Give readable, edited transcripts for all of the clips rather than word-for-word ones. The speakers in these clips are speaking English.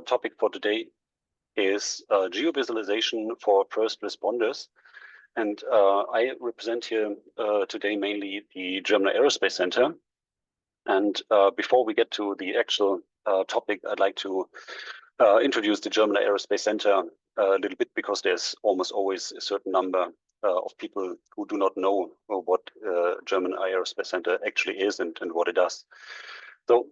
topic for today is geo-visualization for first responders. And I represent here today mainly the German Aerospace Center. And before we get to the actual topic, I'd like to introduce the German Aerospace Center a little bit, because there's almost always a certain number of people who do not know what German Aerospace Center actually is and what it does. So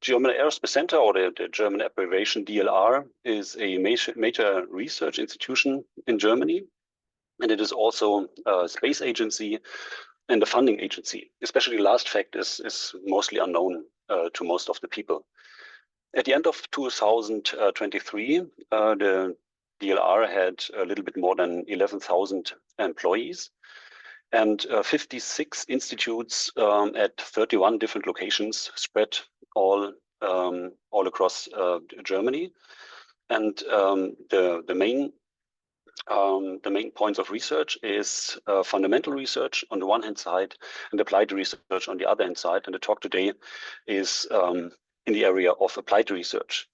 German Aerospace Center, or the German abbreviation DLR, is a major research institution in Germany. And it is also a space agency and a funding agency. Especially the last fact is mostly unknown to most of the people. At the end of 2023, the DLR had a little bit more than 11,000 employees and 56 institutes at 31 different locations spread all across Germany. And the main points of research is fundamental research on the one hand side and applied research on the other hand side. And the talk today is in the area of applied research.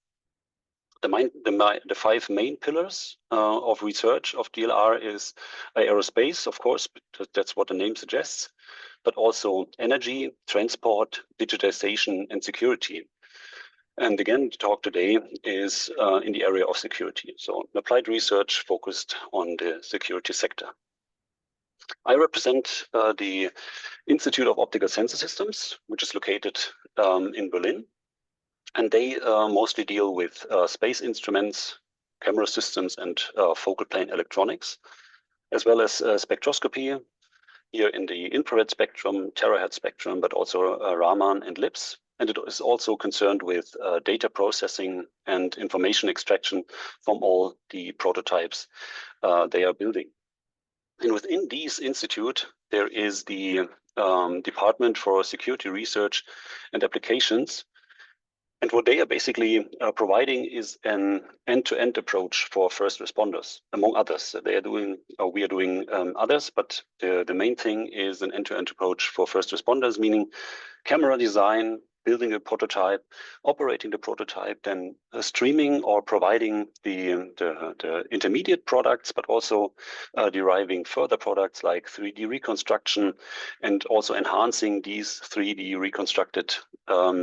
The five main pillars of research of DLR is aerospace, of course, that's what the name suggests, but also energy, transport, digitization, and security. And again, the talk today is in the area of security. So applied research focused on the security sector. I represent the Institute of Optical Sensor Systems, which is located in Berlin. And they mostly deal with space instruments, camera systems, and focal plane electronics, as well as spectroscopy here in the infrared spectrum, terahertz spectrum, but also Raman and LIPS. And it is also concerned with data processing and information extraction from all the prototypes they are building. And within these institute, there is the Department for Security Research and Applications. And what they are basically providing is an end-to-end approach for first responders, among others. They are doing, we are doing others, but the main thing is an end-to-end approach for first responders, meaning camera design, building a prototype, operating the prototype, then streaming or providing the intermediate products, but also deriving further products like 3D reconstruction, and also enhancing these 3D reconstructed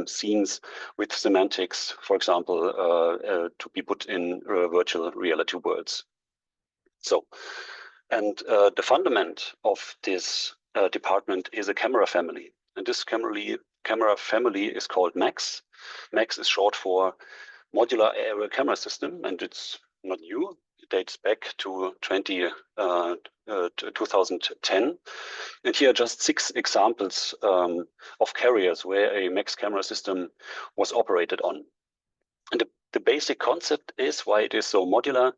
scenes with semantics, for example, to be put in virtual reality worlds. So, and the fundament of this department is a camera family. And this camera family is called MAX. MAX is short for Modular Aerial Camera System, and it's not new. It dates back to 2010. And here are just 6 examples of carriers where a MAX camera system was operated on. And the basic concept is why it is so modular,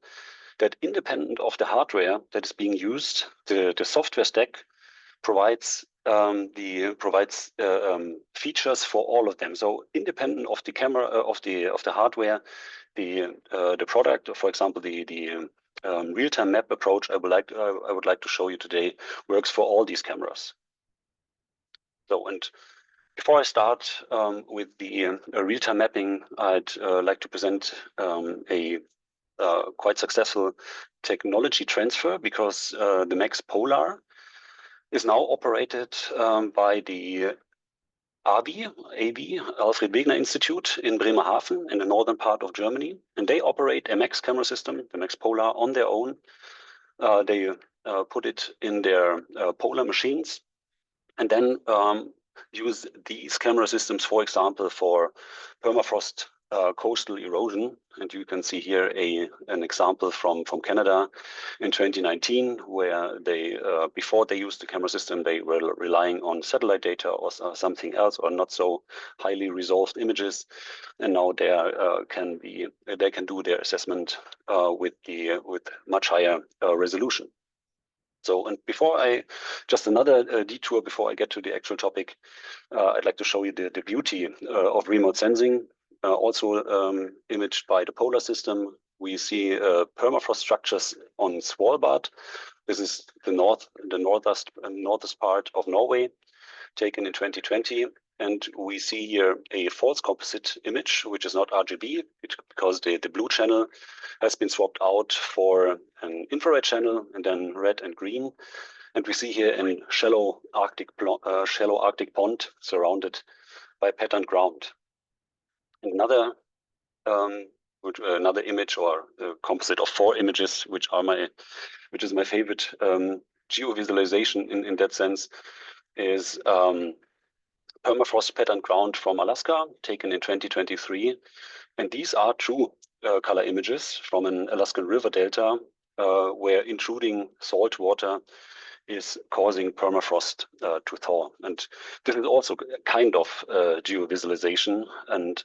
that independent of the hardware that is being used, the software stack provides features for all of them. So independent of the camera, of the hardware, the product, for example, the real-time map approach I would like to show you today works for all these cameras. So, and before I start with the real-time mapping, I'd like to present a quite successful technology transfer, because the MAX Polar is now operated by the AB, Alfred Wegener Institute in Bremerhaven in the northern part of Germany. And they operate a MAX camera system, the MAX Polar, on their own. They put it in their Polar machines, and then use these camera systems, for example, for permafrost coastal erosion. And you can see here an example from Canada in 2019, where they before they used the camera system, they were relying on satellite data or something else, or not so highly resolved images, and now they can do their assessment with much higher resolution. So, and just another detour before I get to the actual topic, I'd like to show you the beauty of remote sensing. Also imaged by the Polar system, we see permafrost structures on Svalbard. This is the northest part of Norway, taken in 2020. And we see here a false composite image, which is not RGB, because the blue channel has been swapped out for an infrared channel, and then red and green. And we see here a shallow Arctic pond surrounded by patterned ground. And another image, or a composite of 4 images, which is my favorite geo-visualization in that sense, is permafrost patterned ground from Alaska, taken in 2023. And these are true color images from an Alaskan river delta, where intruding salt water is causing permafrost to thaw. And this is also kind of geo-visualization. And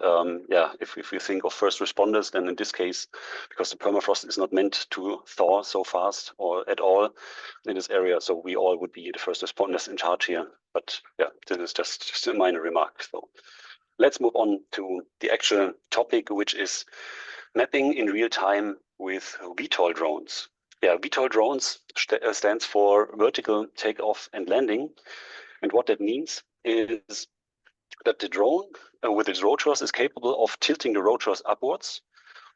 if we think of first responders, then in this case, because the permafrost is not meant to thaw so fast or at all in this area, so we all would be the first responders in charge here. But yeah, this is just a minor remark. So let's move on to the actual topic, which is mapping in real time with VTOL drones. Yeah, VTOL drones stands for vertical takeoff and landing. And what that means is that the drone with its rotors is capable of tilting the rotors upwards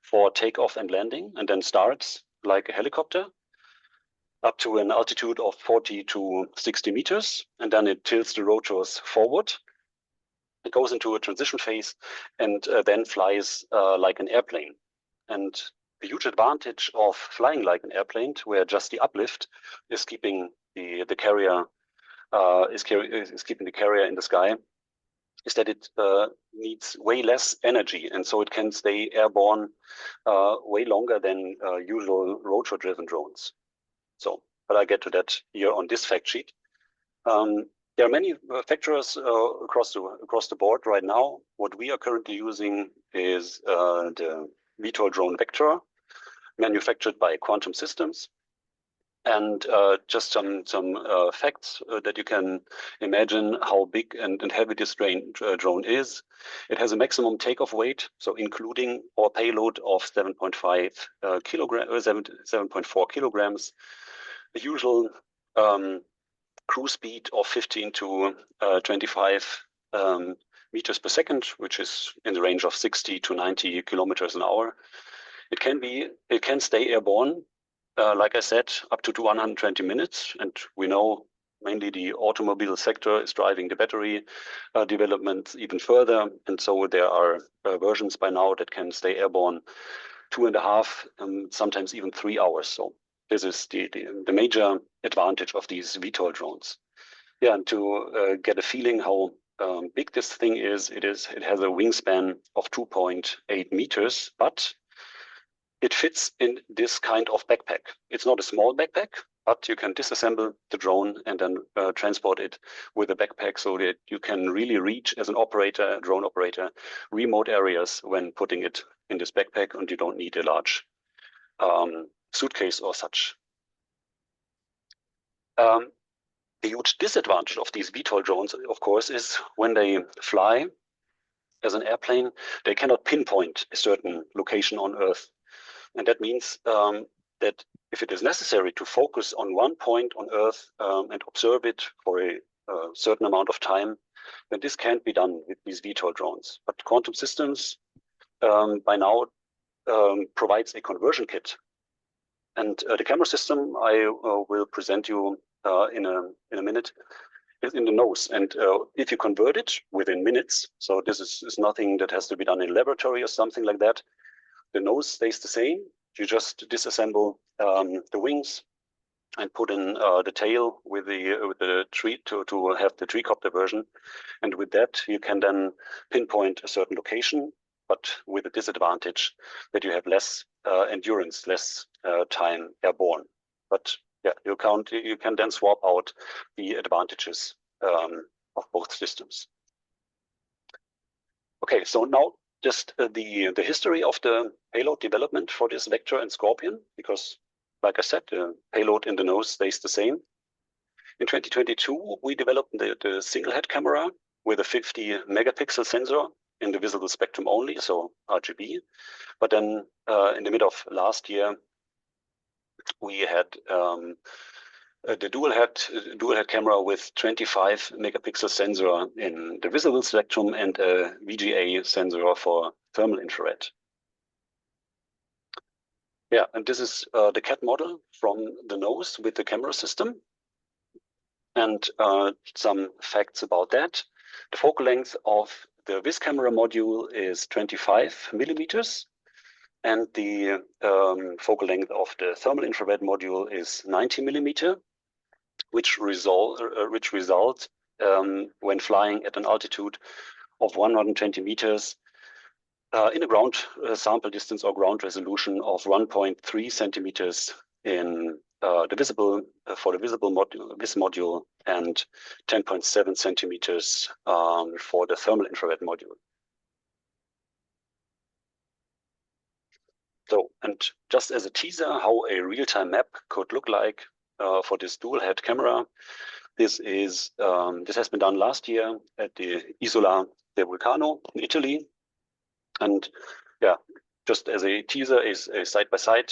for takeoff and landing, and then starts like a helicopter up to an altitude of 40 to 60 meters. And then it tilts the rotors forward. It goes into a transition phase and then flies like an airplane. And the huge advantage of flying like an airplane, where just the uplift is keeping the carrier is keeping the carrier in the sky, is that it needs way less energy, and so it can stay airborne way longer than usual rotor-driven drones. So, but I get to that here on this fact sheet. There are many factors across the board right now. What we are currently using is the VTOL drone Vector, manufactured by Quantum Systems. And just some facts that you can imagine how big and heavy this drone is. It has a maximum takeoff weight, so including our payload of 7.4 kilograms, the usual cruise speed of 15 to 25 meters per second, which is in the range of 60 to 90 kilometers an hour. It can stay airborne, like I said, up to 120 minutes. And we know mainly the automobile sector is driving the battery development even further. And so there are versions by now that can stay airborne 2.5, sometimes even 3 hours. So this is the major advantage of these VTOL drones. Yeah, and to get a feeling how big this thing is, it has a wingspan of 2.8 meters, but it fits in this kind of backpack. It's not a small backpack, but you can disassemble the drone and then transport it with a backpack, so that you can really reach, as an operator, drone operator, remote areas when putting it in this backpack, and you don't need a large suitcase or such. The huge disadvantage of these VTOL drones, of course, is when they fly as an airplane, they cannot pinpoint a certain location on Earth. And that means that if it is necessary to focus on one point on Earth and observe it for a certain amount of time, then this can't be done with these VTOL drones. But Quantum Systems by now provides a conversion kit. And the camera system I will present you in a minute is in the nose. And if you convert it within minutes, so this is nothing that has to be done in a laboratory or something like that, the nose stays the same. You just disassemble the wings and put in the tail with the tree to have the tree-copter version. And with that, you can then pinpoint a certain location, but with the disadvantage that you have less endurance, less time airborne. But yeah, you can then swap out the advantages of both systems. Okay, so now just the history of the payload development for this Vector and Scorpion, because like I said, the payload in the nose stays the same. In 2022, we developed the single head camera with a 50 megapixel sensor in the visible spectrum only, so RGB. But then in the middle of last year, we had the dual head camera with 25 megapixel sensor in the visible spectrum and a VGA sensor for thermal infrared. Yeah, and this is the CAD model from the nose with the camera system. And some facts about that. The focal length of the vis camera module is 25 millimeters. And the focal length of the thermal infrared module is 90 millimeter, which results when flying at an altitude of 120 meters in a ground sample distance or ground resolution of 1.3 centimeters in the visible for the visible module, this module, and 10.7 centimeters for the thermal infrared module. So, and just as a teaser, how a real-time map could look like for this dual-head camera, this has been done last year at the Isola del Vulcano in Italy, and yeah, just as a teaser is a side-by-side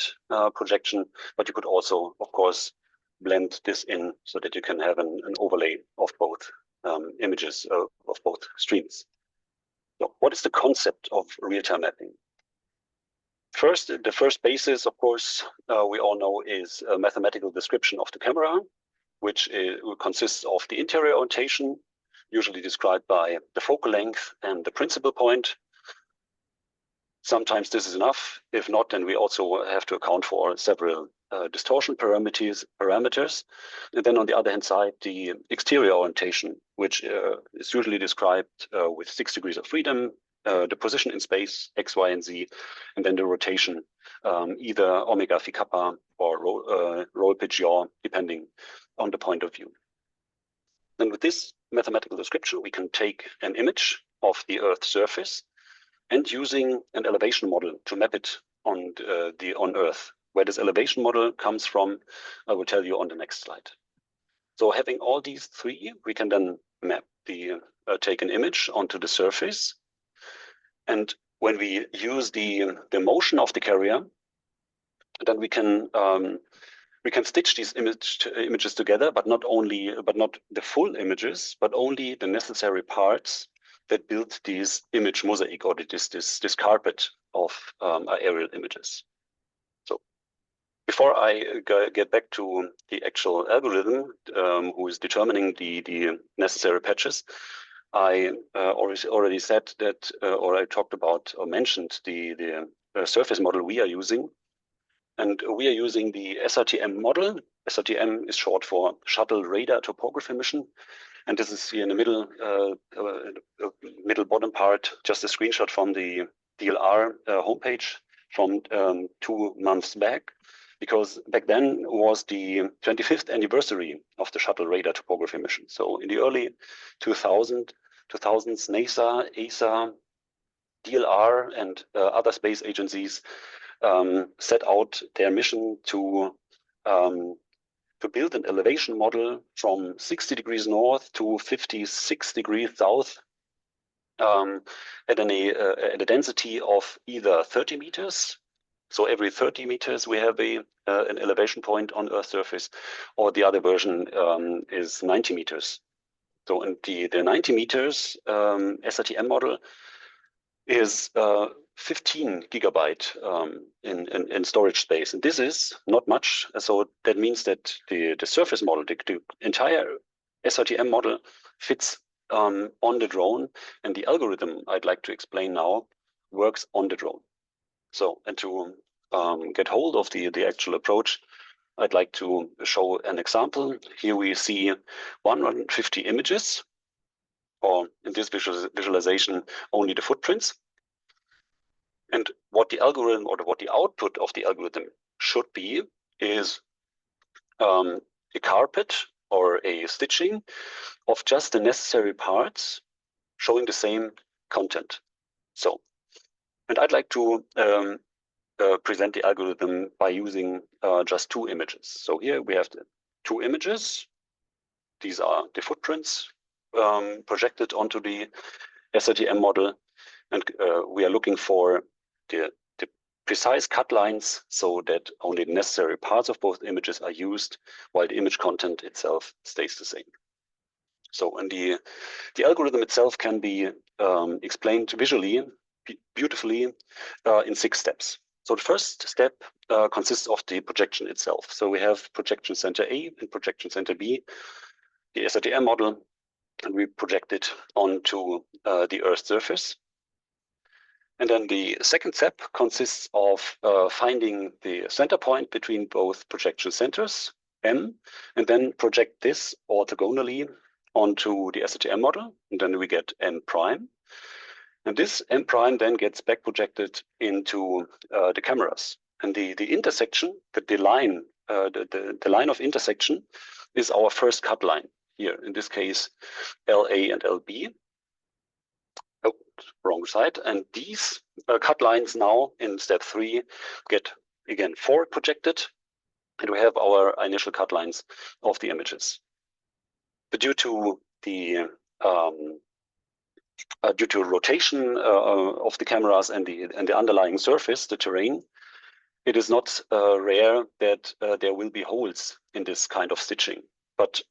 projection, but you could also, of course, blend this in so that you can have an overlay of both images of both streams. So, what is the concept of real-time mapping? First, the first basis, of course, we all know is a mathematical description of the camera, which consists of the interior orientation, usually described by the focal length and the principal point. Sometimes this is enough. If not, then we also have to account for several distortion parameters. And then on the other hand side, the exterior orientation, which is usually described with 6 degrees of freedom, the position in space, X, Y, and Z, and then the rotation, either omega phi kappa or roll pitch yaw, depending on the point of view. And with this mathematical description, we can take an image of the Earth's surface and using an elevation model to map it on Earth. Where this elevation model comes from, I will tell you on the next slide. So having all these three, we can then map take an image onto the surface. And when we use the motion of the carrier, then we can stitch these images together, but not the full images, but only the necessary parts that build this image mosaic or this carpet of aerial images. So before I get back to the actual algorithm who is determining the necessary patches, I already said that, or I talked about or mentioned the surface model we are using. And we are using the SRTM model. SRTM is short for Shuttle Radar Topography Mission. And this is here in the middle bottom part, just a screenshot from the DLR homepage from 2 months back, because back then was the 25th anniversary of the Shuttle Radar Topography Mission. So in the early 2000s, NASA, ESA, DLR, and other space agencies set out their mission to build an elevation model from 60 degrees north to 56 degrees south at a density of either 30 meters. So every 30 meters we have an elevation point on Earth's surface, or the other version is 90 meters. So in the 90 meters SRTM model is 15 gigabyte in storage space. And this is not much. So that means that the surface model, the entire SRTM model fits on the drone. And the algorithm I'd like to explain now works on the drone. So, and to get hold of the actual approach, I'd like to show an example. Here we see 150 images, or in this visualization, only the footprints. And what the algorithm, or what the output of the algorithm should be, is a carpet or a stitching of just the necessary parts showing the same content. So, and I'd like to present the algorithm by using just 2 images. So here we have the 2 images. These are the footprints projected onto the SRTM model. And we are looking for the precise cut lines so that only the necessary parts of both images are used while the image content itself stays the same. So, and the algorithm itself can be explained visually, beautifully in 6 steps. So the first step consists of the projection itself. So we have projection center A and projection center B, the SRTM model, and we project it onto the Earth's surface. And then the second step consists of finding the center point between both projection centers, M, and then project this orthogonally onto the SRTM model, and then we get M prime. And this M prime then gets back projected into the cameras. And the intersection, the line, the line of intersection is our first cut line here, in this case, LA and LB. Oh, wrong side. And these cut lines now in step 3 get again forward projected, and we have our initial cut lines of the images. But due to the rotation of the cameras and the underlying surface, the terrain, it is not rare that there will be holes in this kind of stitching. But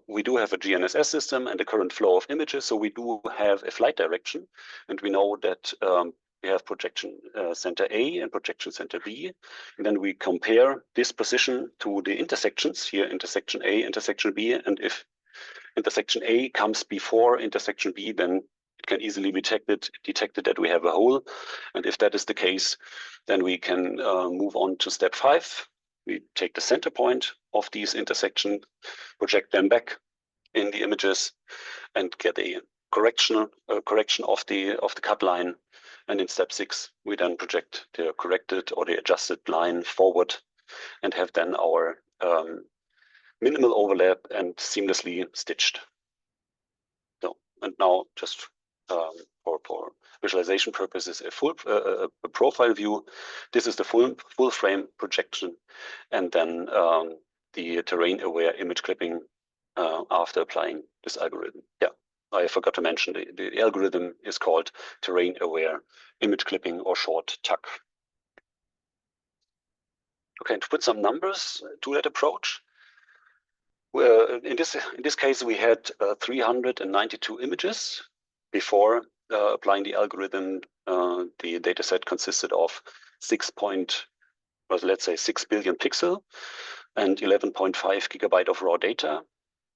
we do have a GNSS system and a current flow of images, so we do have a flight direction, and we know that we have projection center A and projection center B, and then we compare this position to the intersections here, intersection A, intersection B, and if intersection A comes before intersection B, then it can easily be detected that we have a hole, and if that is the case, then we can move on to step 5. We take the center point of these intersections, project them back in the images, and get a correction of the cut line. And in step 6, we then project the corrected or the adjusted line forward, and have then our minimal overlap and seamlessly stitched. So, and now just for visualization purposes, a profile view. This is the full frame projection, and then the terrain-aware image clipping after applying this algorithm. Yeah, I forgot to mention the algorithm is called terrain-aware image clipping, or short TAC. Okay, to put some numbers to that approach, in this case we had 392 images. Before applying the algorithm, the dataset consisted of 6 billion pixel and 11.5 gigabyte of raw data.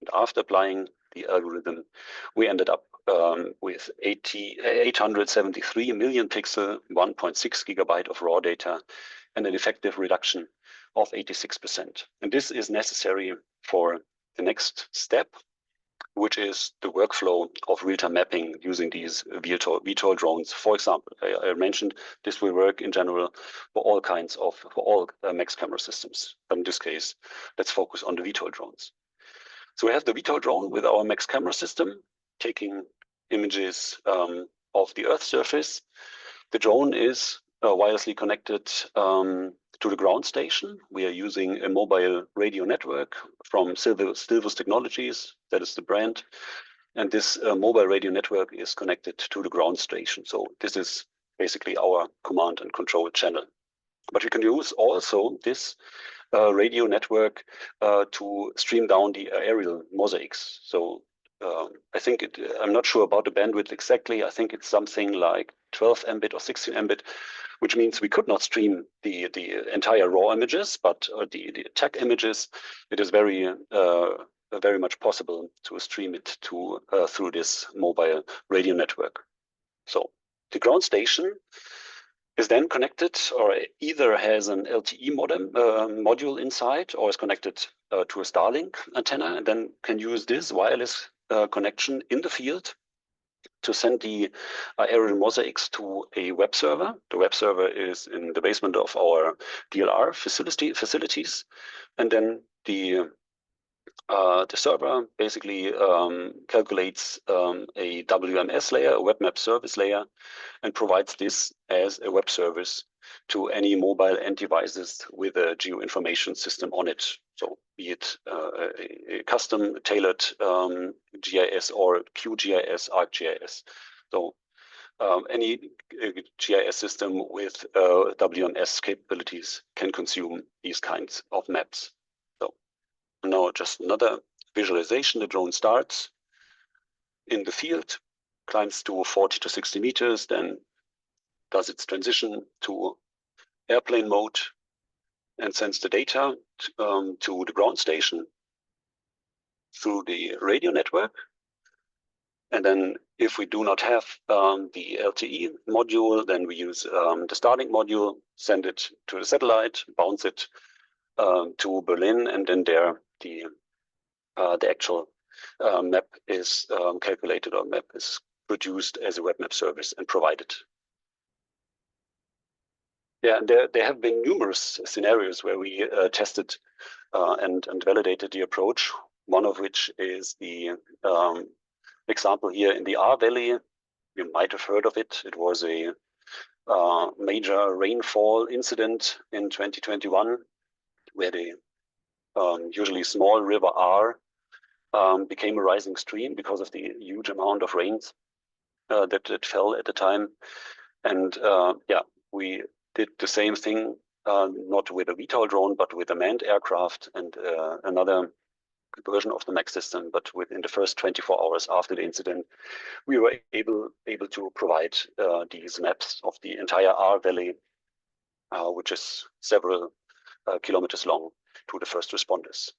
And after applying the algorithm, we ended up with 873 million pixel, 1.6 gigabyte of raw data, and an effective reduction of 86%. And this is necessary for the next step, which is the workflow of real-time mapping using these VTOL drones. For example, I mentioned this will work in general for all max camera systems. But in this case, let's focus on the VTOL drones. So we have the VTOL drone with our max camera system, taking images of the Earth's surface. The drone is wirelessly connected to the ground station. We are using a mobile radio network from Silvus Technologies, that is the brand. And this mobile radio network is connected to the ground station. So this is basically our command and control channel. But we can use also this radio network to stream down the aerial mosaics. So I think I'm not sure about the bandwidth exactly. I think it's something like 12 Mbit or 16 Mbit, which means we could not stream the entire raw images, but the TAC images, it is very much possible to stream it through this mobile radio network. So the ground station is then connected, or either has an LTE module inside, or is connected to a Starlink antenna, and then can use this wireless connection in the field to send the aerial mosaics to a web server. The web server is in the basement of our DLR facilities, and then the server basically calculates a WMS layer, a web map service layer, and provides this as a web service to any mobile end devices with a geo-information system on it. So be it a custom tailored GIS or QGIS, ArcGIS. So Any GIS system with WMS capabilities can consume these kinds of maps. So now just another visualization. The drone starts in the field, climbs to 40 to 60 meters, then does its transition to airplane mode and sends the data to the ground station through the radio network. And then if we do not have the LTE module, then we use the Starlink module, send it to the satellite, bounce it to Berlin, and then there the actual map is calculated, or map is produced as a web map service and provided. Yeah, and there have been numerous scenarios where we tested and validated the approach. One of which is the example here in the R Valley. You might have heard of it. It was a major rainfall incident in 2021, where the usually small river R became a rising stream because of the huge amount of rains that fell at the time. And yeah, we did the same thing, not with a VTOL drone, but with a manned aircraft and another version of the MAX system. But within the first 24 hours after the incident, we were able to provide these maps of the entire R Valley, which is several kilometers long, to the first responders.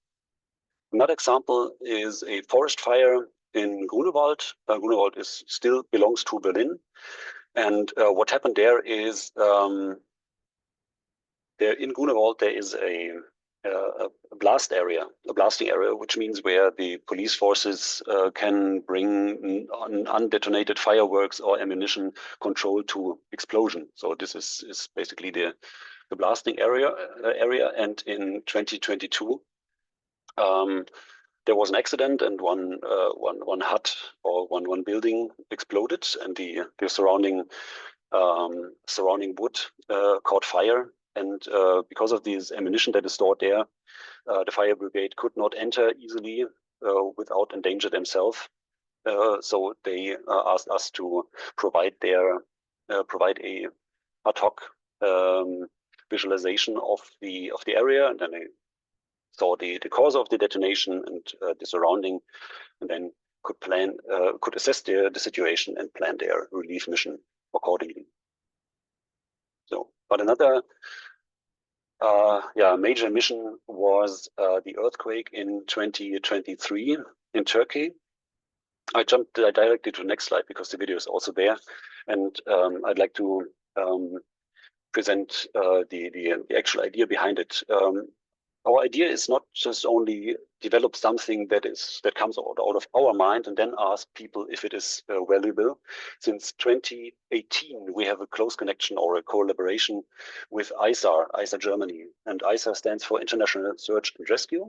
Another example is a forest fire in Grunewald. Grunewald still belongs to Berlin. And what happened there is there in Grunewald there is a blasting area, which means where the police forces can bring undetonated fireworks or ammunition control to explosion. So this is basically the blasting area. And in 2022, there was an accident, and one hut or one building exploded, and the surrounding wood caught fire. And because of this ammunition that is stored there, the fire brigade could not enter easily without endanger themselves. So they asked us to provide a ad hoc visualization of the area, and then they saw the cause of the detonation and the surrounding, and then could assess the situation and plan their relief mission accordingly. So, but another major mission was the earthquake in 2023 in Turkey. I jumped directly to the next slide because the video is also there, and I'd like to present the actual idea behind it. Our idea is not just only develop something that comes out of our mind and then ask people if it is valuable. Since 2018, we have a close connection or a collaboration with ISAR Germany, and ISAR stands for International Search and Rescue,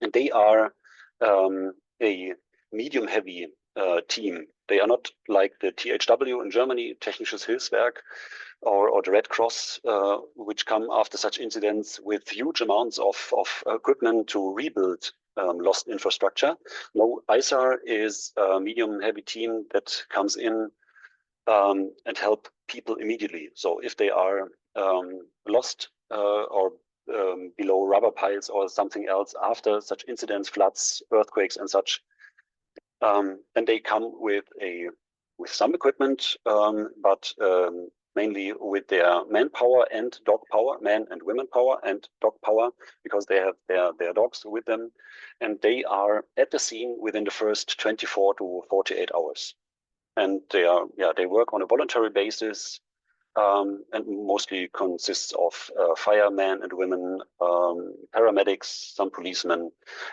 and they are a medium-heavy team. They are not like the THW in Germany, Technisches Hilfswerk, or the Red Cross, which come after such incidents with huge amounts of equipment to rebuild lost infrastructure. No, ISAR is a medium-heavy team that comes in and help people immediately. So if they are lost or below rubber piles or something else after such incidents, floods, earthquakes, and such, then they come with some equipment, but mainly with their manpower and dog power, man and women power and dog power, because they have their dogs with them, and they are at the scene within the first 24 to 48 hours. And they work on a voluntary basis, and mostly consists of firemen and women, paramedics, some policemen,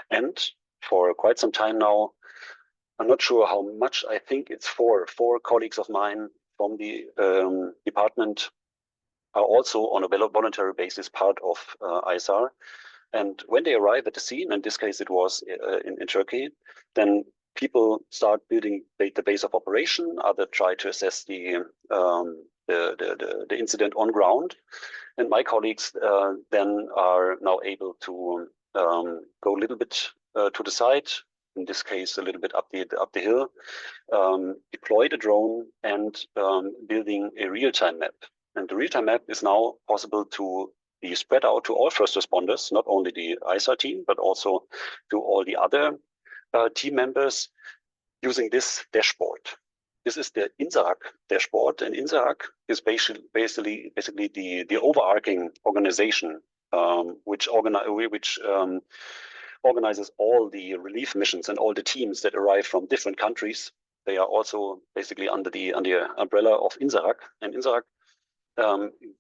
and for quite some time now, I'm not sure how much, I think it's four colleagues of mine from the department are also on a voluntary basis part of ISAR. And when they arrive at the scene, in this case it was in Turkey, then people start building the base of operation. Others try to assess the incident on ground, and my colleagues then are now able to go a little bit to the side, in this case a little bit up the hill, deployed a drone and building a real-time map. And the real-time map is now possible to be spread out to all first responders, not only the ISAR team, but also to all the other team members using this dashboard. This is the INSARAG dashboard, and INSARAG is basically the overarching organization which organizes all the relief missions and all the teams that arrive from different countries. They are also basically under the umbrella of INSARAG, and INSARAG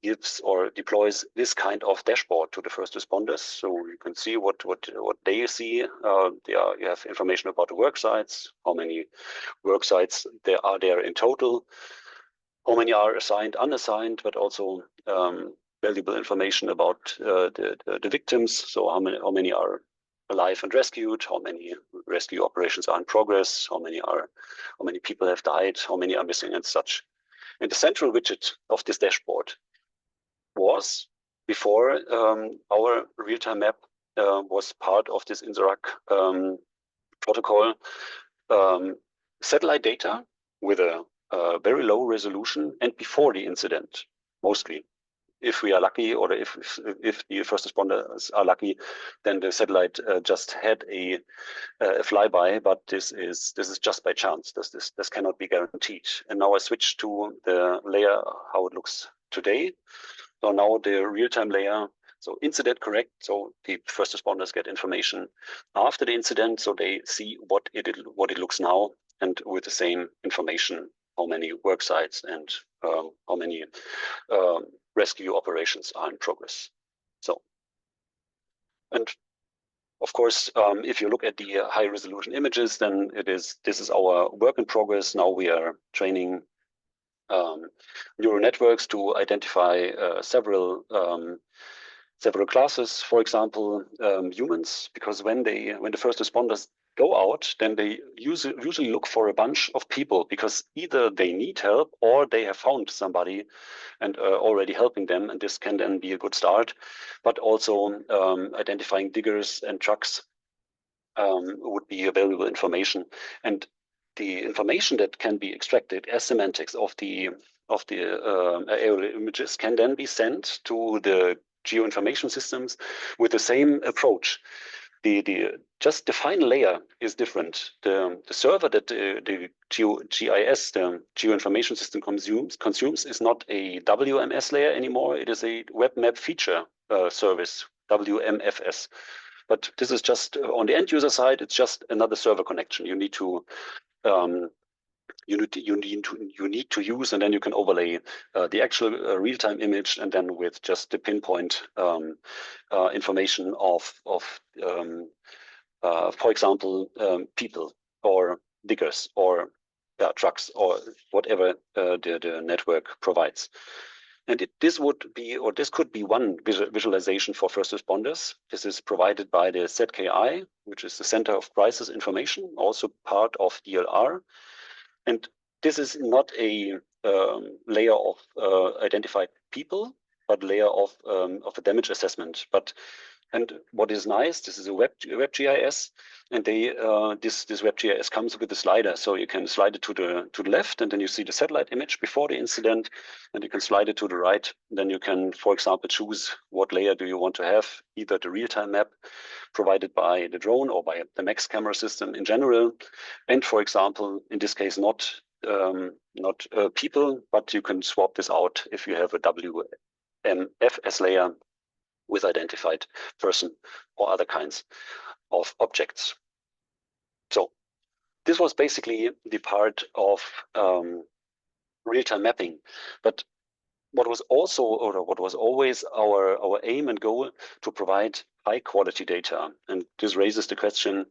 gives or deploys this kind of dashboard to the first responders, so you can see what they see. You have information about the work sites, how many work sites there are in total, how many are assigned, unassigned, but also valuable information about the victims. So how many are alive and rescued, how many rescue operations are in progress, how many people have died, how many are missing, and such. And the central widget of this dashboard was, before our real-time map was part of this INSARAG protocol, satellite data with a very low resolution, and before the incident, mostly. If we are lucky, or if the first responders are lucky, then the satellite just had a flyby, but this is just by chance. This cannot be guaranteed. And now I switch to the layer how it looks today. So now the real-time layer, so incident correct. So the first responders get information after the incident, so they see what it looks now, and with the same information, how many work sites and how many rescue operations are in progress. So, and of course, if you look at the high resolution images, then this is our work in progress. Now we are training neural networks to identify several classes, for example, humans, because when the first responders go out, then they usually look for a bunch of people, because either they need help or they have found somebody and already helping them, and this can then be a good start. But also identifying diggers and trucks would be a valuable information. And the information that can be extracted as semantics of the aerial images can then be sent to the geo-information systems with the same approach. Just the final layer is different. The server that the GIS, the geo-information system consumes is not a WMS layer anymore. It is a web map feature service, WMFS. But this is just on the end user side. It's just another server connection you need to use, and then you can overlay the actual real-time image, and then with just the pinpoint information of for example, people or diggers or trucks or whatever the network provides. And this could be one visualization for first responders. This is provided by the ZKI, which is the Center of Crisis Information, also part of DLR. And this is not a layer of identified people, but layer of a damage assessment. And what is nice, this is a WebGIS, and this WebGIS comes with a slider, so you can slide it to the left, and then you see the satellite image before the incident, and you can slide it to the right. Then you can, for example, choose what layer do you want to have, either the real-time map provided by the drone or by the MAX camera system in general, and for example, in this case, not people, but you can swap this out if you have a WMFS layer with identified person or other kinds of objects. So this was basically the part of real-time mapping. But what was always our aim and goal, to provide high quality data. And this raises the question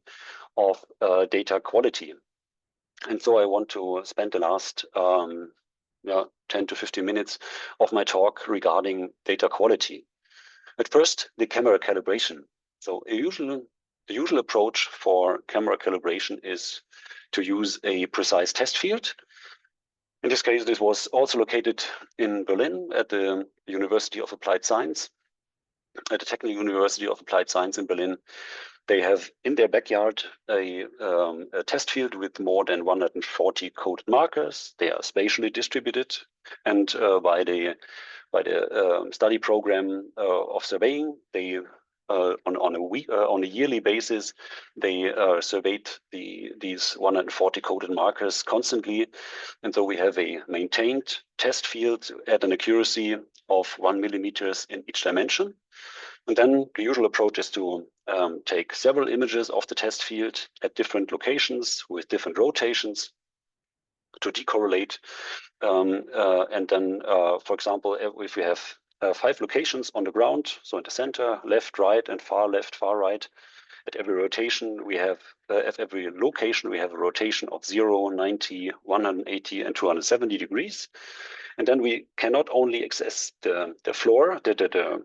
of data quality. And so I want to spend the last 10 to 15 minutes of my talk regarding data quality. At first, the camera calibration. So the usual approach for camera calibration is to use a precise test field. In this case, this was also located in Berlin at the University of Applied Science, at the Technical University of Applied Science in Berlin. They have in their backyard a test field with more than 140 coded markers. They are spatially distributed, and by the study program of surveying, they on a yearly basis, they surveyed these 140 coded markers constantly, and so we have a maintained test field at an accuracy of 1 millimeters in each dimension. And then the usual approach is to take several images of the test field at different locations with different rotations to decorrelate. And then, for example, if we have 5 locations on the ground, so in the center, left, right, and far left, far right, at every rotation, we have, at every location, we have a rotation of 0, 90, 180, and 270 degrees. And then we can not only access the floor, the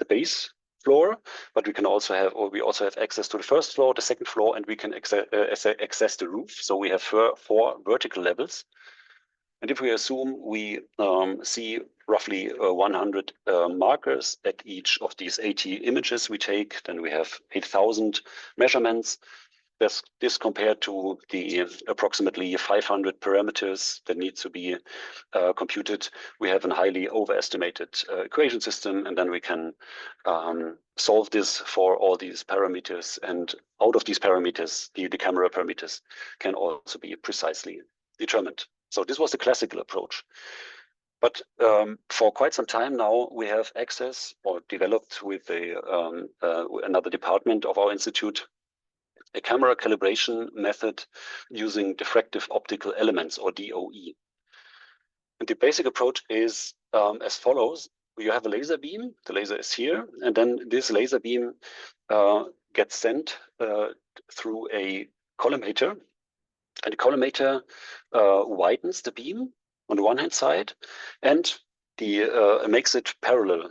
base floor, but we can also have, or we also have access to the first floor, the second floor, and we can access the roof. So we have 4 vertical levels. And if we assume we see roughly 100 markers at each of these 80 images we take, then we have 8,000 measurements. This compared to the approximately 500 parameters that need to be computed, we have a highly overestimated equation system, and then we can solve this for all these parameters. And out of these parameters, the camera parameters can also be precisely determined. So this was the classical approach. But for quite some time now, we have access, or developed with another department of our institute, a camera calibration method using diffractive optical elements, or DOE. And the basic approach is as follows. You have a laser beam, the laser is here, and then this laser beam gets sent through a collimator, and the collimator widens the beam on the one hand side, and makes it parallel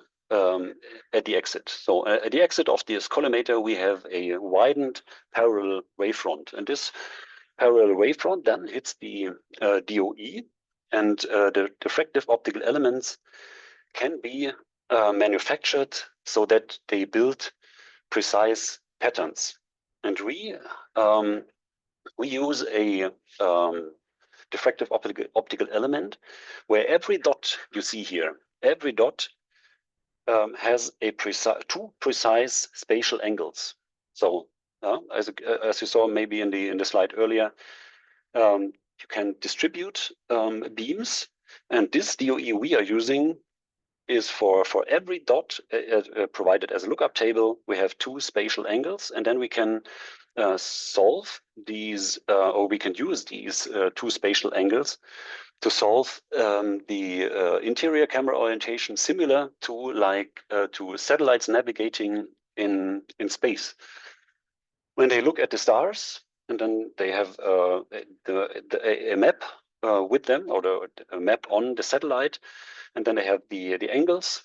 at the exit. So at the exit of this collimator, we have a widened parallel wavefront, and this parallel wavefront then hits the DOE, and the diffractive optical elements can be manufactured so that they build precise patterns. And we use a diffractive optical element where every dot you see here, every dot has a two precise spatial angles. So as you saw maybe in the slide earlier, you can distribute beams, and this DOE we are using is for every dot provided as a lookup table. We have 2 spatial angles, and then we can solve these, or we can use these 2 spatial angles to solve the interior camera orientation, similar to satellites navigating in space. When they look at the stars, and then they have a map with them, or a map on the satellite, and then they have the angles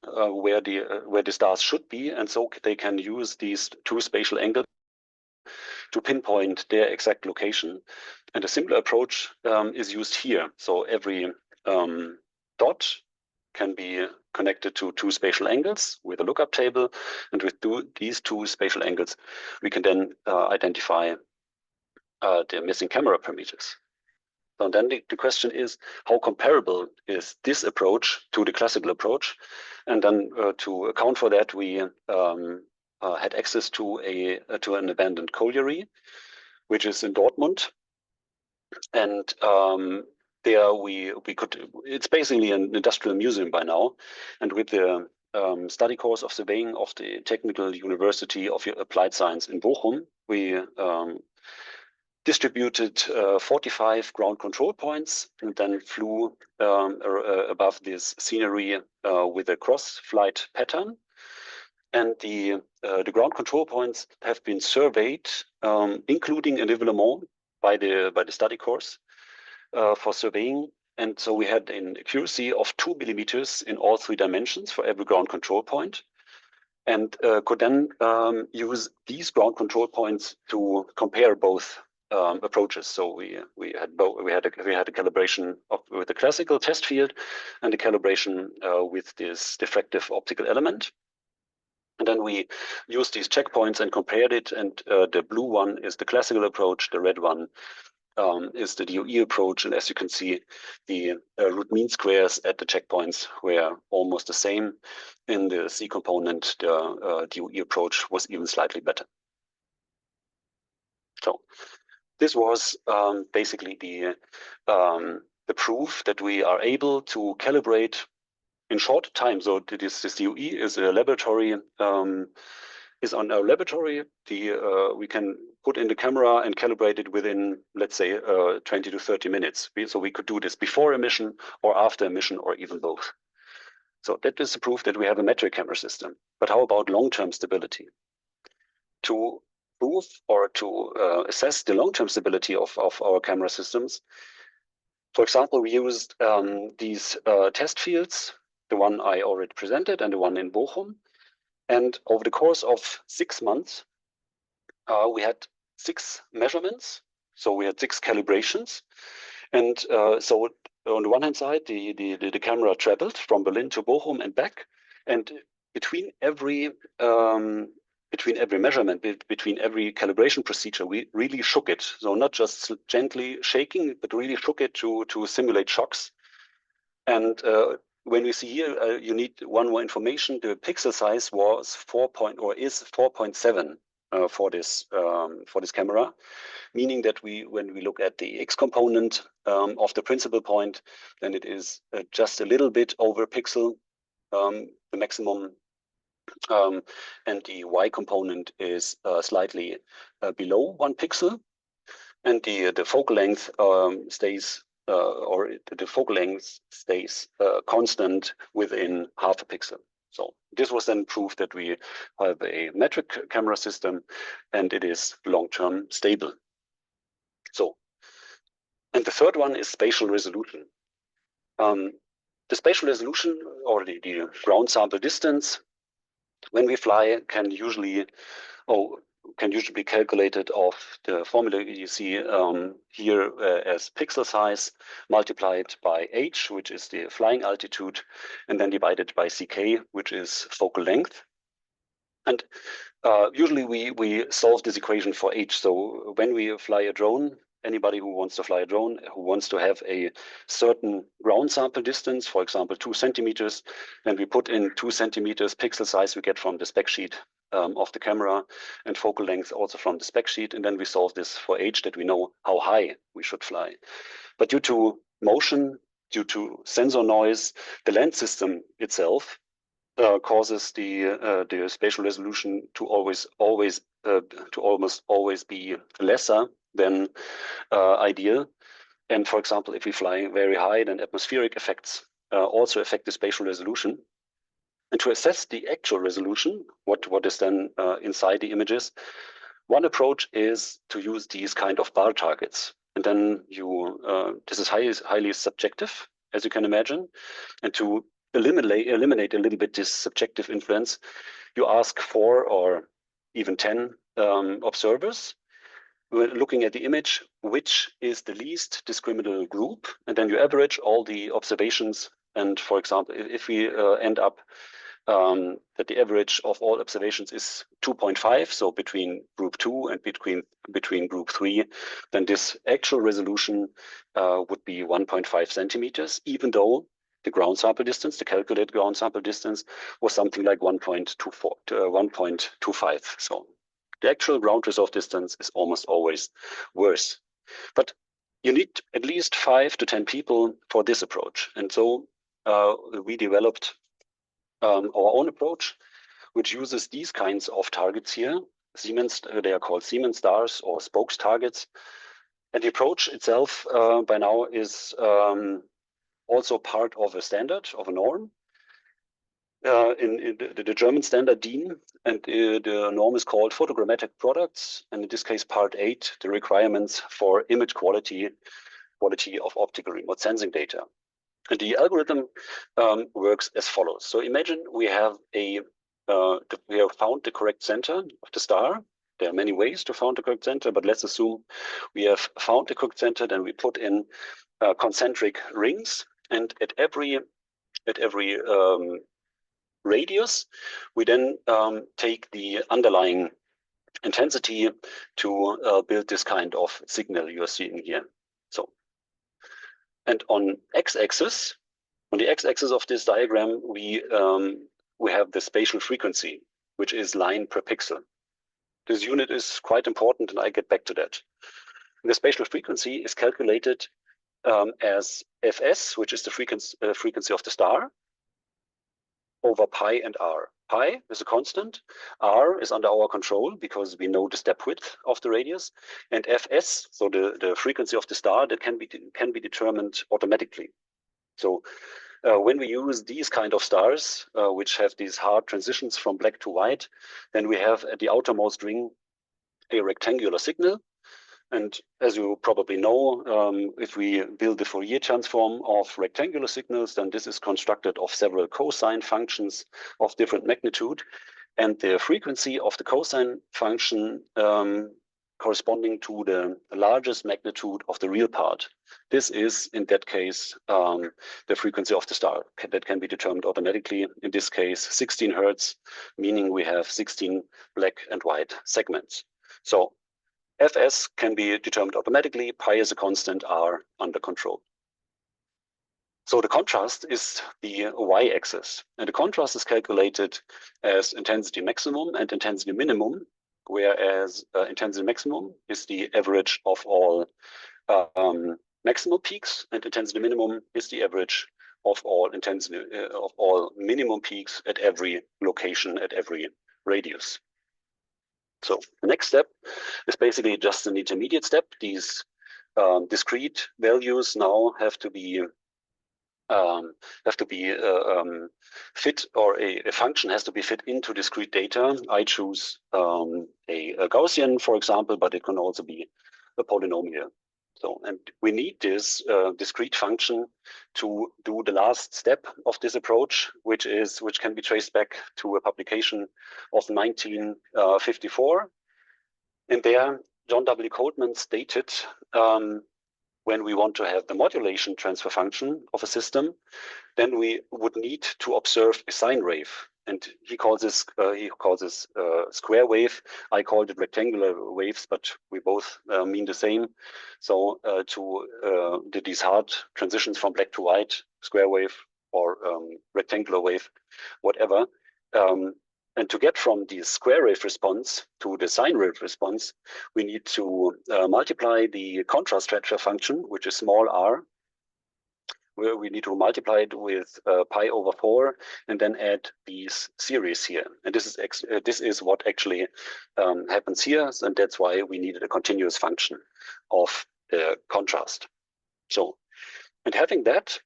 where the stars should be, and so they can use these 2 spatial angles to pinpoint their exact location. And a similar approach is used here. So every dot can be connected to 2 spatial angles with a lookup table, and with these 2 spatial angles, we can then identify the missing camera parameters. So then the question is, how comparable is this approach to the classical approach? And then to account for that, we had access to an abandoned colliery, which is in Dortmund, and there we could. It's basically an industrial museum by now, and with the study course of surveying of the Technical University of Applied Science in Bochum, we distributed 45 ground control points, and then flew above this scenery with a cross-flight pattern. And the ground control points have been surveyed, including a nivellement by the study course for surveying. And so we had an accuracy of 2 millimeters in all 3 dimensions for every ground control point, and could then use these ground control points to compare both approaches. So we had a calibration with the classical test field, and a calibration with this diffractive optical element. And then we used these checkpoints and compared it. And the blue one is the classical approach. The red one is the DOE approach. And as you can see, the root mean squares at the checkpoints were almost the same. In the C component, the DOE approach was even slightly better. So this was basically the proof that we are able to calibrate in short time. So this DOE is a laboratory, is on our laboratory. We can put in the camera and calibrate it within, let's say, 20 to 30 minutes. So we could do this before emission or after emission or even both. So that is the proof that we have a metric camera system. But how about long-term stability? To prove or to assess the long-term stability of our camera systems, for example, we used these test fields, the one I already presented and the one in Bochum. And over the course of 6 months, we had 6 measurements. So we had 6 calibrations. And so on the one hand side, the camera traveled from Berlin to Bochum and back. And between every measurement, between every calibration procedure, we really shook it. So not just gently shaking, but really shook it to simulate shocks. And when we see here, you need one more information. The pixel size was is 4.7 for this camera, meaning that when we look at the X component of the principal point, then it is just a little bit over pixel, the maximum. And the Y component is slightly below 1 pixel, and the focal length stays constant within half a pixel. So this was then proof that we have a metric camera system, and it is long-term stable. So, and the third one is spatial resolution. The spatial resolution, or the ground sample distance, when we fly, can usually be calculated off the formula you see here as pixel size multiplied by h, which is the flying altitude, and then divided by ck, which is focal length. And usually we solve this equation for h. So when we fly a drone, anybody who wants to fly a drone, who wants to have a certain ground sample distance, for example, 2 centimeters, then we put in 2 centimeters pixel size we get from the spec sheet of the camera, and focal length also from the spec sheet. And then we solve this for h, that we know how high we should fly. But due to motion, due to sensor noise, the land system itself causes the spatial resolution to almost always be lesser than ideal. And for example, if we fly very high, then atmospheric effects also affect the spatial resolution. And to assess the actual resolution, what is then inside the images, one approach is to use these kind of bar targets. And then this is highly subjective, as you can imagine. And to eliminate a little bit this subjective influence, you ask 4 or even 10 observers, looking at the image, which is the least discriminable group, and then you average all the observations. And for example, if we end up that the average of all observations is 2.5, so between group 2 and between group 3, then this actual resolution would be 1.5 centimeters, even though the ground sample distance, the calculated ground sample distance, was something like 1.25. So the actual ground resolve distance is almost always worse. But you need at least 5 to 10 people for this approach. And so we developed our own approach, which uses these kinds of targets here. They are called Siemens stars or spokes targets. And the approach itself by now is also part of a standard, of a norm. In the German standard DIN, and the norm is called photogrammetric products, and in this case part 8, the requirements for image quality of optical remote sensing data. And the algorithm works as follows. So imagine we have found the correct center of the star. There are many ways to find the correct center, but let's assume we have found the correct center. Then we put in concentric rings, and at every radius, we then take the underlying intensity to build this kind of signal you are seeing here. So, and on x-axis, on the x-axis of this diagram, we have the spatial frequency, which is line per pixel. This unit is quite important, and I get back to that. The spatial frequency is calculated as Fs, which is the frequency of the star, over pi and r. Pi is a constant, r is under our control because we know the step width of the radius, and Fs, so the frequency of the star, that can be determined automatically. So when we use these kind of stars, which have these hard transitions from black to white, then we have at the outermost ring a rectangular signal. And as you probably know, if we build the Fourier transform of rectangular signals, then this is constructed of several cosine functions of different magnitude. And the frequency of the cosine function corresponding to the largest magnitude of the real part. This is, in that case, the frequency of the star that can be determined automatically. In this case, 16 Hertz, meaning we have 16 black and white segments. So Fs can be determined automatically, pi is a constant, r under control. So the contrast is the y-axis, and the contrast is calculated as intensity maximum and intensity minimum, whereas intensity maximum is the average of all maximal peaks, and intensity minimum is the average of all minimum peaks at every location, at every radius. So the next step is basically just an intermediate step. These discrete values now have to be fit, or a function has to be fit into discrete data. I choose a Gaussian, for example, but it can also be a polynomial. So, and we need this discrete function to do the last step of this approach, which can be traced back to a publication of 1954. And there, John W. Coleman stated, when we want to have the modulation transfer function of a system, then we would need to observe a sine wave. And he calls this square wave. I called it rectangular waves, but we both mean the same. So these hard transitions from black to white, square wave or rectangular wave, whatever. And to get from the square wave response to the sine wave response, we need to multiply the contrast transfer function, which is small r, where we need to multiply it with pi over 4 and then add these series here. And this is what actually happens here, and that's why we needed a continuous function of the contrast. So, and having that,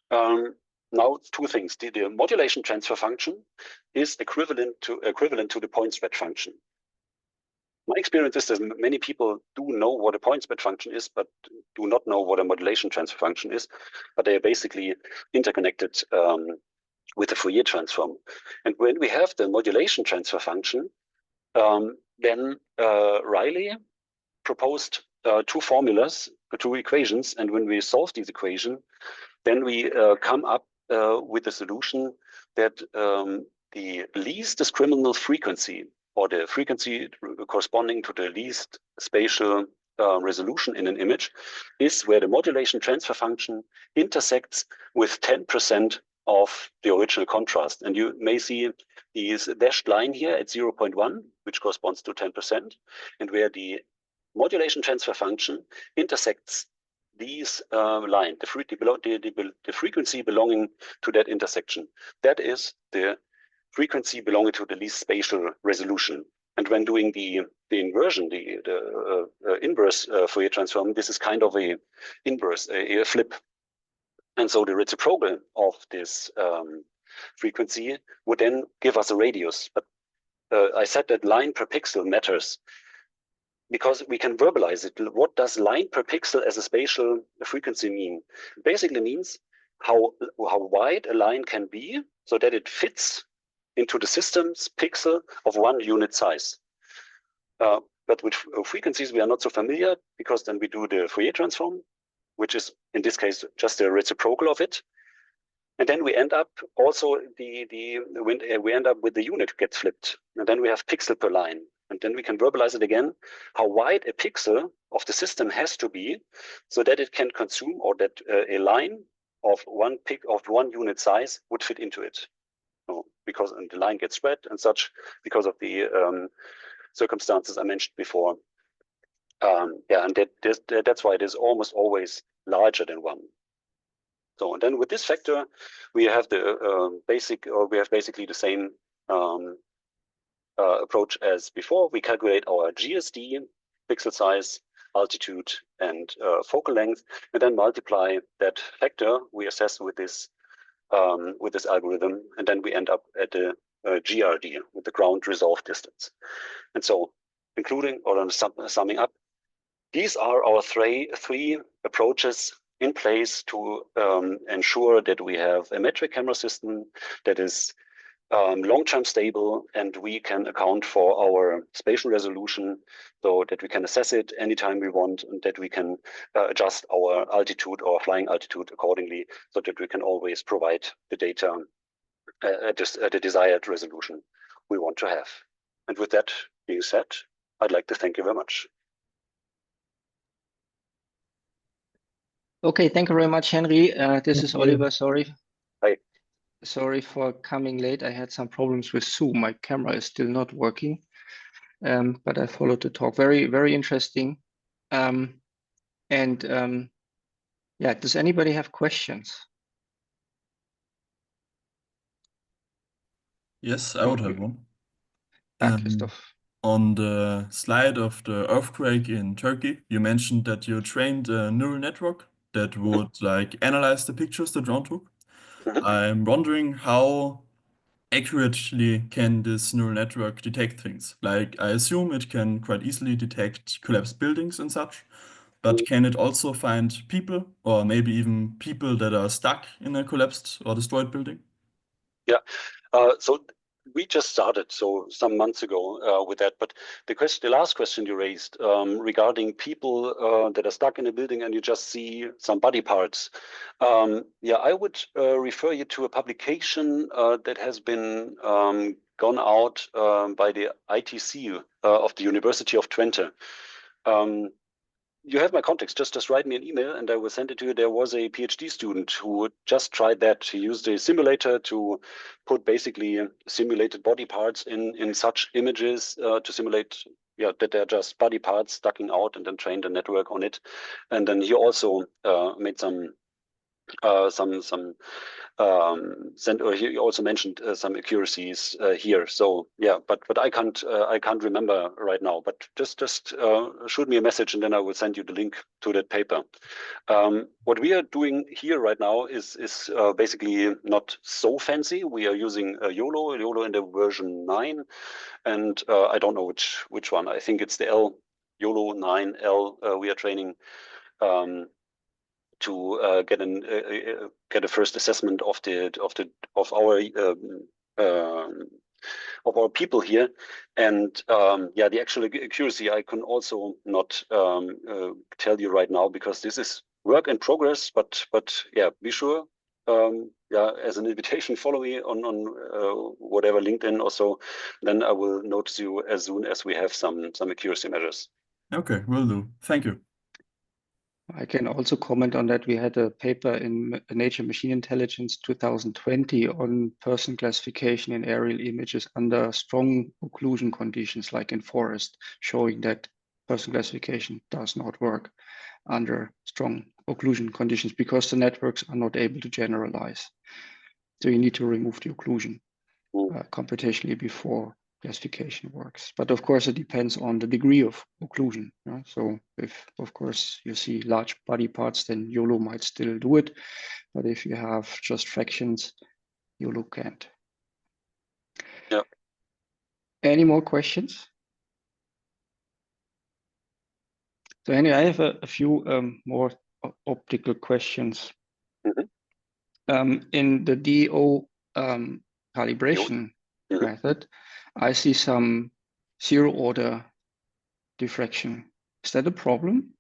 now two things. The modulation transfer function is equivalent to the point spread function. My experience is that many people do know what a point spread function is, but do not know what a modulation transfer function is. But they are basically interconnected with the Fourier transform. And when we have the modulation transfer function, then Riley proposed two formulas, two equations. And when we solve these equations, then we come up with a solution that the least discriminant frequency, or the frequency corresponding to the least spatial resolution in an image, is where the modulation transfer function intersects with 10% of the original contrast. And you may see this dashed line here at 0.1, which corresponds to 10%, and where the modulation transfer function intersects these line, the frequency belonging to that intersection. That is the frequency belonging to the least spatial resolution. And when doing the inversion, the inverse Fourier transform, this is kind of a inverse, a flip. And so the reciprocal of this frequency would then give us a radius. But I said that line per pixel matters because we can verbalize it. What does line per pixel as a spatial frequency mean? It basically means how wide a line can be so that it fits into the system's pixel of one unit size. But with frequencies, we are not so familiar, because then we do the Fourier transform, which is in this case just a reciprocal of it. And then we end up also we end up with the unit gets flipped, and then we have pixel per line, and then we can verbalize it again, how wide a pixel of the system has to be, so that it can consume, or that a line of one unit size would fit into it. So, because the line gets spread and such because of the circumstances I mentioned before. Yeah, and that's why it is almost always larger than 1. So, and then with this factor, we have the we have basically the same approach as before. We calculate our GSD, pixel size, altitude, and focal length, and then multiply that factor we assess with this algorithm, and then we end up at the GRD, with the ground resolve distance. And so, including or summing up, these are our three approaches in place to ensure that we have a metric camera system that is long-term stable, and we can account for our spatial resolution so that we can assess it anytime we want, and that we can adjust our altitude or flying altitude accordingly, so that we can always provide the data at the desired resolution we want to have. And with that being said, I'd like to thank you very much. Okay, thank you very much, Henry. This is Oliver. Sorry. Hi. Sorry for coming late. I had some problems with Zoom. My camera is still not working, but I followed the talk. Very, very interesting. Yeah, does anybody have questions? Yes, I would have one. Christoph. On the slide of the earthquake in Turkey, you mentioned that you trained a neural network that would like analyze the pictures the drone took. I'm wondering how accurately can this neural network detect things? Like, I assume it can quite easily detect collapsed buildings and such, but can it also find people, or maybe even people that are stuck in a collapsed or destroyed building? Yeah, so we just started some months ago with that. But the last question you raised regarding people that are stuck in a building and you just see some body parts. Yeah, I would refer you to a publication that has been gone out by the ITC of the University of Twente. You have my contacts. Just write me an email and I will send it to you. There was a PhD student who just tried that. He used a simulator to put basically simulated body parts in such images to simulate, yeah, that they're just body parts sticking out, and then trained a network on it. And then he also made he also mentioned some accuracies here. So yeah, but I can't remember right now. But just shoot me a message and then I will send you the link to that paper. What we are doing here right now is basically not so fancy. We are using YOLO in the version 9, and I don't know which one. I think it's the YOLO 9L. We are training. To get a first assessment of our people here, and yeah, the actual accuracy I can also not tell you right now, because this is work in progress. But yeah, be sure. Yeah, as an invitation, follow me on whatever, LinkedIn or so. Then I will notice you as soon as we have some accuracy measures. Okay, will do. Thank you. I can also comment on that. We had a paper in Nature Machine Intelligence 2020 on person classification in aerial images under strong occlusion conditions, like in forest, showing that person classification does not work under strong occlusion conditions because the networks are not able to generalize. So you need to remove the occlusion computationally before classification works. But of course, it depends on the degree of occlusion. So if, of course, you see large body parts, then YOLO might still do it. But if you have just fractions, YOLO can't. Yeah. Any more questions? So anyway, I have a few more optical questions. In the DO calibration method, I see some zero order diffraction. Is that a problem?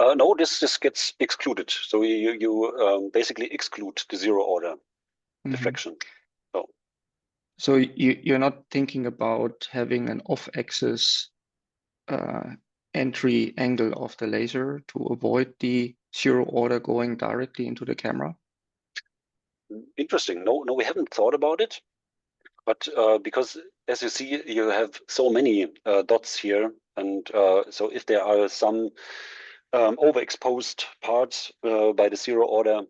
No, this gets excluded. So you basically exclude the zero order diffraction. So you're not thinking about having an off-axis entry angle of the laser to avoid the zero order going directly into the camera? Interesting. No, we haven't thought about it. But because, as you see, you have so many dots here, and so if there are some overexposed parts by the zero order,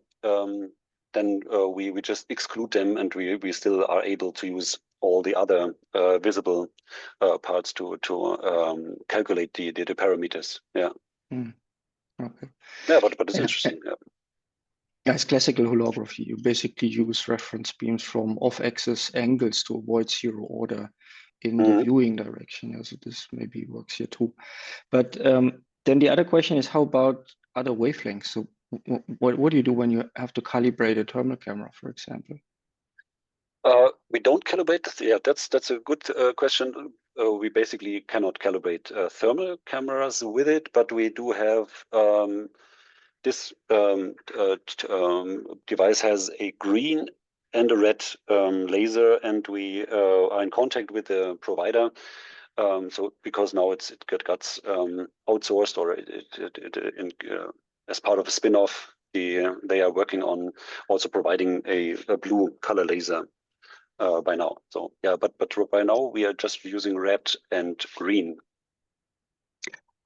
then we just exclude them, and we still are able to use all the other visible parts to calculate the parameters. Yeah. Okay. Yeah, but it's interesting. Yeah. As classical holography, you basically use reference beams from off-axis angles to avoid zero order in the viewing direction. Yeah, so this maybe works here too. But then the other question is, how about other wavelengths? So what do you do when you have to calibrate a thermal camera, for example? We don't calibrate. Yeah, that's a good question. We basically cannot calibrate thermal cameras with it, but we do have this device has a green and a red laser, and we are in contact with the provider. So because now it got outsourced, or as part of a spin-off, they are working on also providing a blue color laser by now. So yeah, but by now we are just using red and green.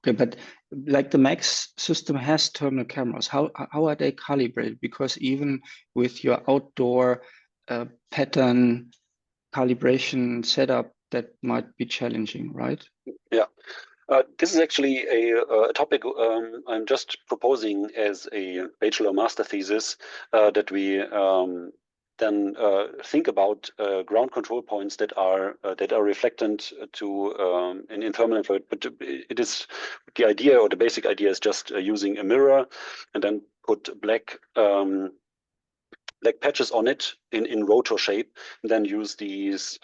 Okay, but like the Max system has thermal cameras, how are they calibrated? Because even with your outdoor pattern calibration setup, that might be challenging, right? Yeah. This is actually a topic I'm just proposing as a bachelor master thesis that we then think about ground control points that are reflectant to in thermal infrared. But it is the idea, or the basic idea, is just using a mirror and then put black patches on it in rotor shape, and then use these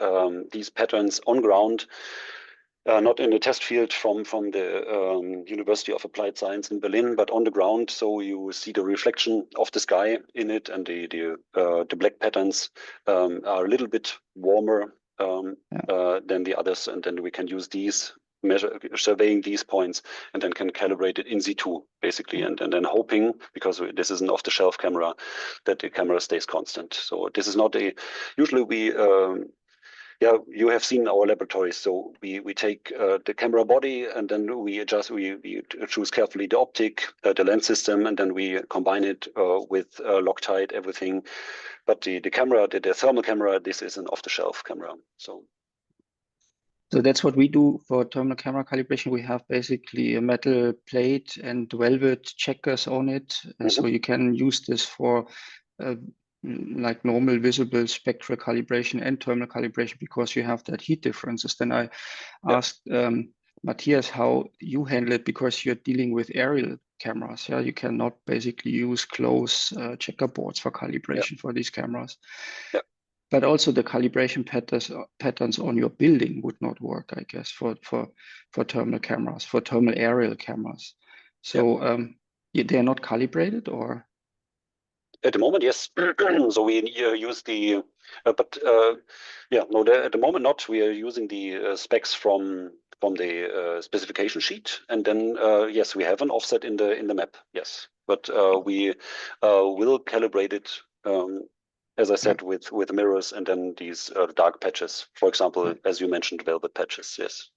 patterns on ground. Not in the test field from the University of Applied Science in Berlin, but on the ground. So you see the reflection of the sky in it, and the black patterns are a little bit warmer than the others, and then we can use these surveying these points, and then can calibrate it in situ basically, and then hoping, because this is an off-the-shelf camera, that the camera stays constant. So this is not usually we. Yeah, you have seen our laboratories. So we take the camera body, and then we choose carefully the optic, the lens system, and then we combine it with Loctite, everything. But the camera, the thermal camera, this is an off-the-shelf camera. So that's what we do for thermal camera calibration. We have basically a metal plate and velvet checkers on it. So you can use this for like normal visible spectral calibration and thermal calibration, because you have that heat differences. Then I asked Matthias how you handle it, because you're dealing with aerial cameras. Yeah, you cannot basically use close checkerboards for calibration for these cameras. Yeah. But also the calibration patterns on your building would not work, I guess, for thermal cameras, for thermal aerial cameras. So they're not calibrated, or? At the moment, yes. So we use the, at the moment not. We are using the specs from the specification sheet, and then yes, we have an offset in the map. Yes, but we will calibrate it, as I said, with mirrors, and then these dark patches. For example, as you mentioned, velvet patches. Yes.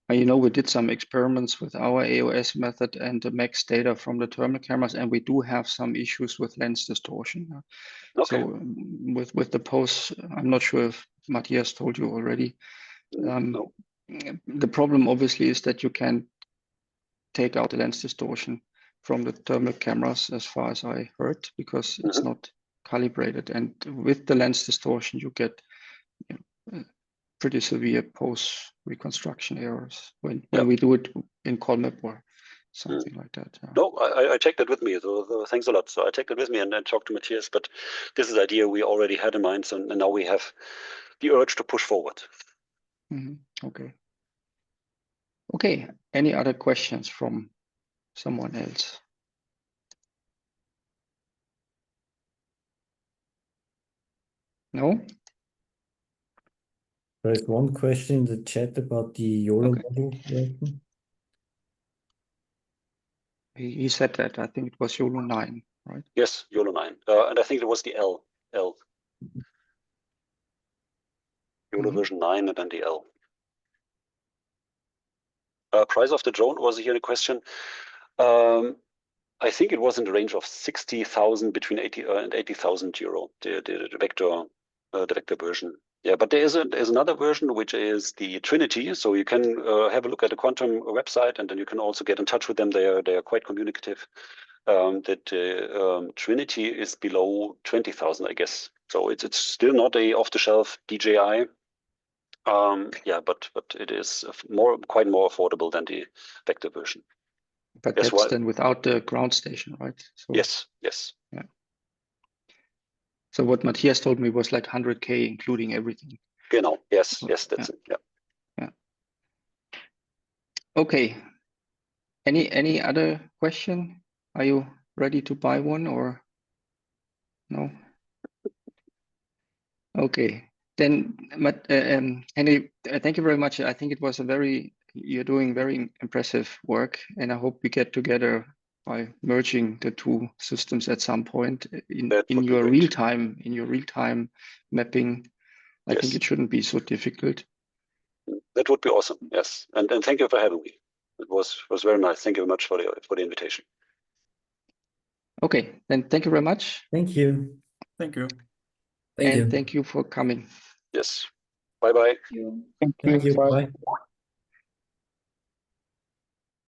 You know, we did some experiments with our AOS method and the max data from the thermal cameras, and we do have some issues with lens distortion. Okay. So with the pose, I'm not sure if Matthias told you already. No. The problem obviously is that you can take out the lens distortion from the thermal cameras, as far as I heard, because it's not calibrated. And with the lens distortion, you get pretty severe post reconstruction errors when we do it in Colmap or something like that. Yeah. No, I take that with me. So thanks a lot. So I take that with me and then talk to Matthias. But this is the idea we already had in mind, so, and now we have the urge to push forward. Okay. Okay. Any other questions from someone else? No? There is one question in the chat about the YOLO Okay. model version. He said that. I think it was YOLO 9, right? Yes, YOLO 9. And I think it was the L. YOLO version 9 and then the L. Price of the drone was here a question. I think it was in the range of 60,000 between 80 and 80,000 euro. The vector version. Yeah, but there's another version which is the Trinity. So you can have a look at the Quantum website, and then you can also get in touch with them. They are quite communicative. That Trinity is below 20,000, I guess. So it's still not a off-the-shelf DJI. Yeah, but it is quite more affordable than the vector version. But that's then without the ground station, right? So, yes. Yeah. So what Matthias told me was like 100K, including everything. Genau. Yes, that's it. Yeah. Okay. Any other question? Are you ready to buy one or no? Okay. Then, Henry, thank you very much. I think you're doing very impressive work, and I hope we get together by merging the two systems at some point in your real time mapping. I think it shouldn't be so difficult. That would be awesome. Yes, and thank you for having me. It was very nice. Thank you very much for the invitation. Okay, then thank you very much. Thank you. Thank you. Thank you for coming. Yes. Bye bye. Thank you. Bye.